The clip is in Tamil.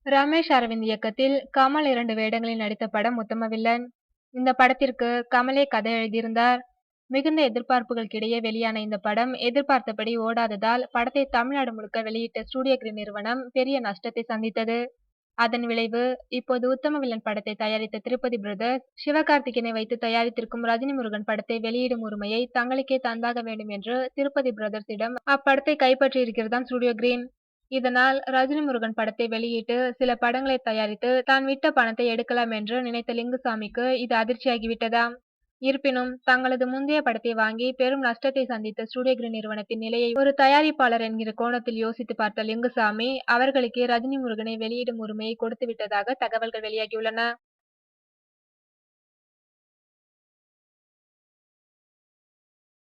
ரமேஷ் அரவிந்த் இயக்கத்தில் கமல் 2 வேடங்களில் நடித்த படம் உத்தமவில்லன். இந்த படத்திற்கு கமலே கதை எழுதியிருந்தார். மிகுந்த எதிர்பார்ப்புகளுக்கிடையே வெளியான இந்த படம் எதிர்பார்த்தபடி ஓடாததால் படத்தை தமிழ்நாடு முழுக்க வெளியிட்ட ஸ்டுடியோ கிரீன் நிறுவனம் பெரிய நஷ்டத்தை சந்தித்தது. அதன் விளைவு இப்போது உத்தமவில்லன் படத்தை தயாரித்த திருப்பதி பிரதர்ஸ் சிவகார்த்திகேயனை வைத்து தயாரித்திருக்கும் ரஜினி முருகன் படத்தை வெளியிடும் உரிமையை தங்களுக்கே தந்தாக வேண்டும் என்று திருப்பதி பிரதர்ஸிடம் அப்படத்தை கைப்பற்றியிருக்கிறதாம் ஸ்டுடியோ கிரீன். இதனால் ரஜினி முருகன் படத்தை வெளியிட்டு சில படங்களை தயாரித்து தான் விட்ட பணத்தை எடுக்கலாம் என்று நினைத்த லிங்குசாமிக்கு இது அதிர்ச்சியாகிவிட்டதாம். இருப்பினும் தங்களது முந்தைய படத்தை வாங்கி பெரும் நஷ்டத்தை சந்தித்த ஸ்டுடியோ கிரீன் நிறுவனத்தின் நிலையை ஒரு தயாரிப்பாளர் என்கிற கோணத்தில் யோசித்து பார்த்த லிங்குசாமி அவர்களுக்கே ரஜினி முருகனை வெளியிடும் உரிமையை கொடுத்து விட்டதாக தகவல்கள் வெளியாகியுள்ளன.